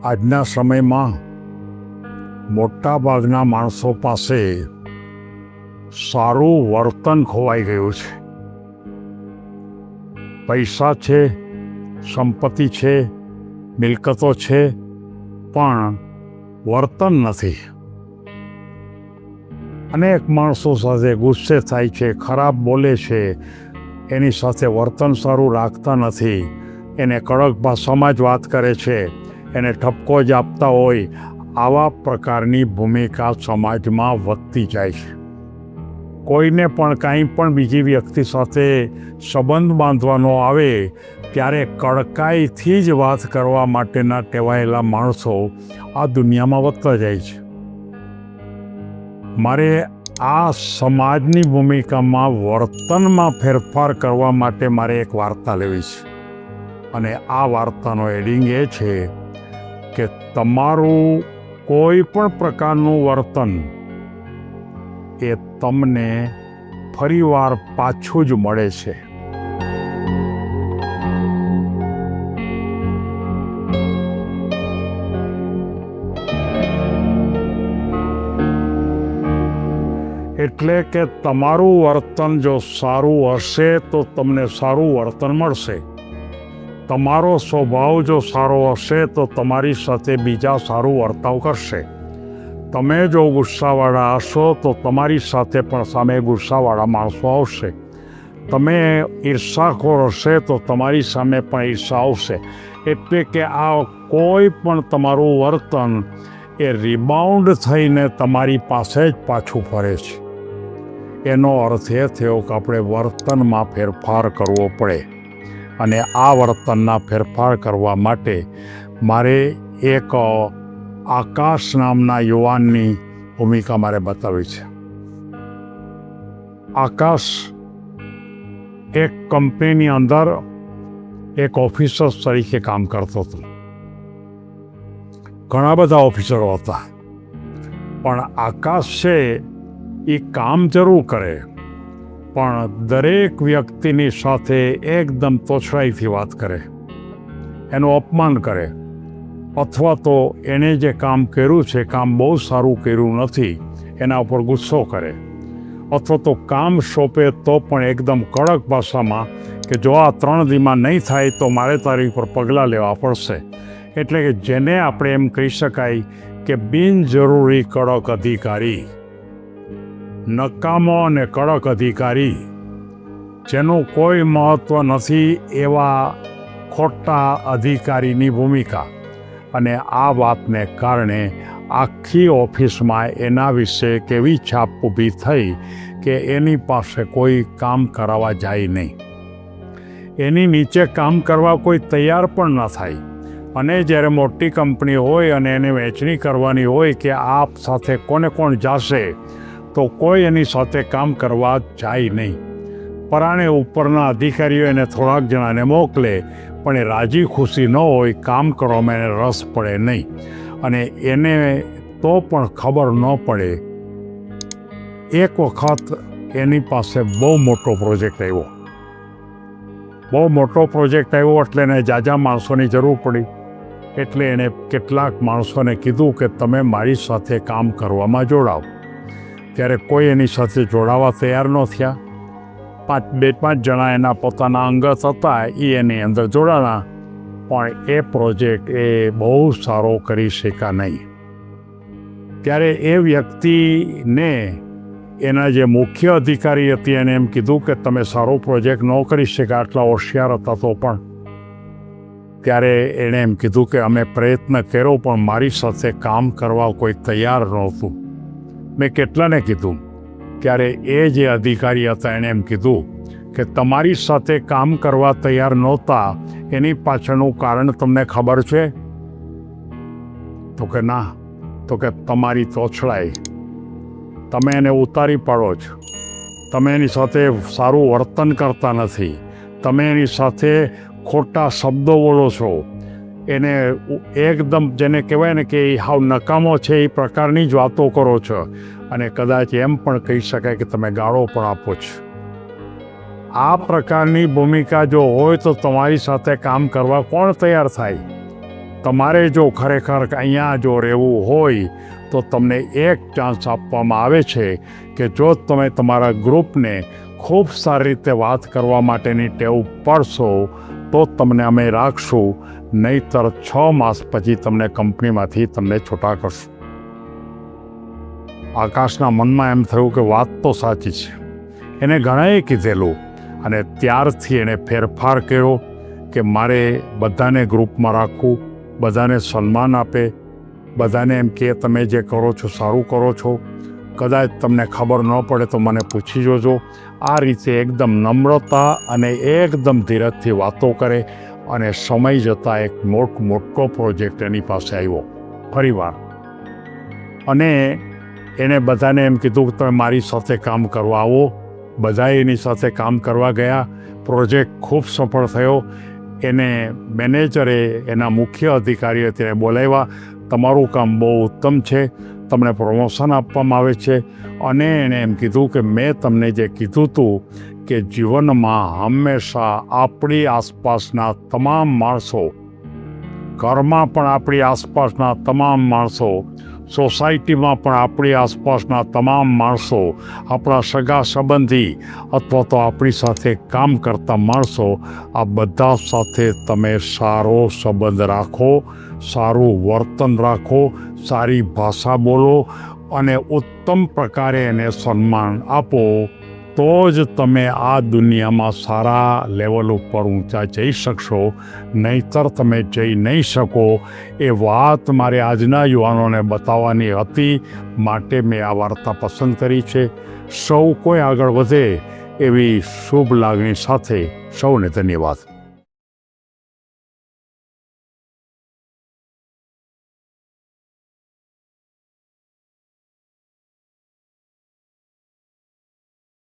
આજના સમયમાં મોટા ભાગના માણસો પાસે સારું વર્તન ખોવાઈ ગયું છે. પૈસા છે, સંપત્તિ છે, મિલકતો છે, પણ વર્તન નથી. અનેક માણસો સાથે ગુસ્સે થાય છે, ખરાબ બોલે છે, એની સાથે વર્તન સારું રાખતા નથી, એને કડક ભાષામાં જ વાત કરે છે, એને ઠપકો જ આપતા હોય. આવા પ્રકારની ભૂમિકા સમાજમાં વધતી જાય છે. કોઈને પણ કાંઈ પણ બીજી વ્યક્તિ સાથે સંબંધ બાંધવાનો આવે ત્યારે કડકાઈથી જ વાત કરવા માટેના ટેવાયેલા માણસો આ દુનિયામાં વધતા જાય છે. મારે આ સમાજની ભૂમિકામાં વર્તનમાં ફેરફાર કરવા માટે મારે એક વાર્તા લેવી છે. અને આ વાર્તાનો એડિંગ એ છે કે તમારું કોઈ પણ પ્રકારનું વર્તન એ તમને ફરીવાર પાછું જ મળે છે. એટલે કે તમારું વર્તન જો સારું હશે તો તમને સારું વર્તન મળશે. તમારો સ્વભાવ જો સારો હશે તો તમારી સાથે બીજા સારું વર્તાવ કરશે. તમે જો ગુસ્સાવાળા હશો તો તમારી સાથે પણ સામે ગુસ્સાવાળા માણસો આવશે. તમે ઈર્ષાખોર હશે તો તમારી સામે પણ ઈર્ષા આવશે. એટલે કે આ કોઈ પણ તમારું વર્તન એ રિબાઉન્ડ થઈને તમારી પાસે જ પાછું ફરે છે. એનો અર્થ એ થયો કે આપણે વર્તનમાં ફેરફાર કરવો પડે. અને આ વર્તનના ફેરફાર કરવા માટે મારે એક આકાશ નામના યુવાનની ભૂમિકા મારે બતાવી છે. આકાશ એક કંપનીની અંદર એક ઓફિસર તરીકે કામ કરતો હતો. ઘણા બધા ઓફિસરો હતા, પણ આકાશ છે એ કામ જરૂર કરે, પણ દરેક વ્યક્તિની સાથે એકદમ તોછડાઈથી વાત કરે, એનું અપમાન કરે, અથવા તો એણે જે કામ કર્યું છે, કામ બહુ સારું કર્યું નથી, એના ઉપર ગુસ્સો કરે, અથવા તો કામ સોંપે તો પણ એકદમ કડક ભાષામાં કે જો આ 3 દીમાં નહીં થાય તો મારે તારી ઉપર પગલાં લેવા પડશે. એટલે કે જેને આપણે એમ કહી શકાય કે બિનજરૂરી કડક અધિકારી, નકામો અને કડક અધિકારી, જેનું કોઈ મહત્ત્વ નથી એવા ખોટા અધિકારીની ભૂમિકા. અને આ વાતને કારણે આખી ઓફિસમાં એના વિશે કેવી છાપ ઊભી થઈ કે એની પાસે કોઈ કામ કરાવવા જાય નહીં, એની નીચે કામ કરવા કોઈ તૈયાર પણ ન થાય. અને જ્યારે મોટી કંપની હોય અને એને વહેંચણી કરવાની હોય કે આપ સાથે કોને કોણ જાશે, તો કોઈ એની સાથે કામ કરવા જાય નહીં. પરાણે ઉપરના અધિકારીઓ એને થોડાક જણાને મોકલે, પણ એ રાજી ખુશી ન હોય, કામ કરવામાં એને રસ પડે નહીં. અને એને તો પણ ખબર ન પડે. એક વખત એની પાસે બહુ મોટો પ્રોજેક્ટ આવ્યો. બહુ મોટો પ્રોજેક્ટ આવ્યો એટલે એને જાજા માણસોની જરૂર પડી. એટલે એણે કેટલાક માણસોને કીધું કે તમે મારી સાથે કામ કરવામાં જોડાઓ. ત્યારે કોઈ એની સાથે જોડાવા તૈયાર ન થયા. 2-5 જણા એના પોતાના અંગત હતા, એ એની અંદર જોડાણા, પણ એ પ્રોજેક્ટ એ બહુ સારો કરી શક્યા નહીં. ત્યારે એ વ્યક્તિને એના જે મુખ્ય અધિકારી હતી એને એમ કીધું કે તમે સારો પ્રોજેક્ટ ન કરી શક્યા, આટલા હોશિયાર હતા તો પણ. ત્યારે એણે એમ કીધું કે અમે પ્રયત્ન કર્યો પણ મારી સાથે કામ કરવા કોઈ તૈયાર નહોતું. મેં કેટલાને કીધું. ત્યારે એ જે અધિકારી હતા એણે એમ કીધું કે તમારી સાથે કામ કરવા તૈયાર નહોતા એની પાછળનું કારણ તમને ખબર છે? તો કે ના. તો કે તમારી તોછડાઈ, તમે એને ઉતારી પાડો છો, તમે એની સાથે સારું વર્તન કરતા નથી, તમે એની સાથે ખોટા શબ્દો બોલો છો, એને એકદમ જેને કહેવાય ને કે એ હાવ નકામો છે એ પ્રકારની જ વાતો કરો છો. અને કદાચ એમ પણ કહી શકાય કે તમે ગાળો પણ આપો છો. આ પ્રકારની ભૂમિકા જો હોય તો તમારી સાથે કામ કરવા કોણ તૈયાર થાય? તમારે જો ખરેખર અહીંયા જો રહેવું હોય તો તમને એક ચાન્સ આપવામાં આવે છે કે જો તમે તમારા ગ્રુપને ખૂબ સારી રીતે વાત કરવા માટેની ટેવ પડશો તો તમને અમે રાખશું, નહીંતર 6 માસ પછી તમને કંપનીમાંથી તમને છૂટા કરશું. આકાશના મનમાં એમ થયું કે વાત તો સાચી છે. એને ઘણાએ કીધેલું અને ત્યારથી એણે ફેરફાર કર્યો કે મારે બધાને ગ્રુપમાં રાખવું, બધાને સન્માન આપે, બધાને એમ કે તમે જે કરો છો સારું કરો છો, કદાચ તમને ખબર ન પડે તો મને પૂછી જોજો. આ રીતે એકદમ નમ્રતા અને એકદમ ધીરજથી વાતો કરે અને સમય જતાં એક મોટો પ્રોજેક્ટ એની પાસે આવ્યો ફરીવાર. અને એણે બધાને એમ કીધું કે તમે મારી સાથે કામ કરવા આવો. બધાએ એની સાથે કામ કરવા ગયા. પ્રોજેક્ટ ખૂબ સફળ થયો. એને મેનેજરે એના મુખ્ય અધિકારીએ તેને બોલાવ્યા. તમારું કામ બહુ ઉત્તમ છે, તમને પ્રમોશન આપવામાં આવે છે. અને એણે એમ કીધું કે મેં તમને જે કીધું હતું કે જીવનમાં હંમેશા આપણી આસપાસના તમામ માણસો, ઘરમાં પણ આપણી આસપાસના તમામ માણસો, સોસાયટીમાં પણ આપણી આસપાસના તમામ માણસો, આપણા સગા સંબંધી અથવા તો આપણી સાથે કામ કરતા માણસો, આ બધા સાથે તમે સારો સંબંધ રાખો, સારું વર્તન રાખો, સારી ભાષા બોલો અને ઉત્તમ પ્રકારે એને સન્માન આપો, તો જ તમે આ દુનિયામાં સારા લેવલ ઉપર ઊંચા જઈ શકશો. નહીંતર તમે જઈ નહીં શકો. એ વાત મારે આજના યુવાનોને બતાવવાની હતી, માટે મેં આ વાર્તા પસંદ કરી છે. સૌ કોઈ આગળ વધે એવી શુભ લાગણી સાથે સૌને ધન્યવાદ.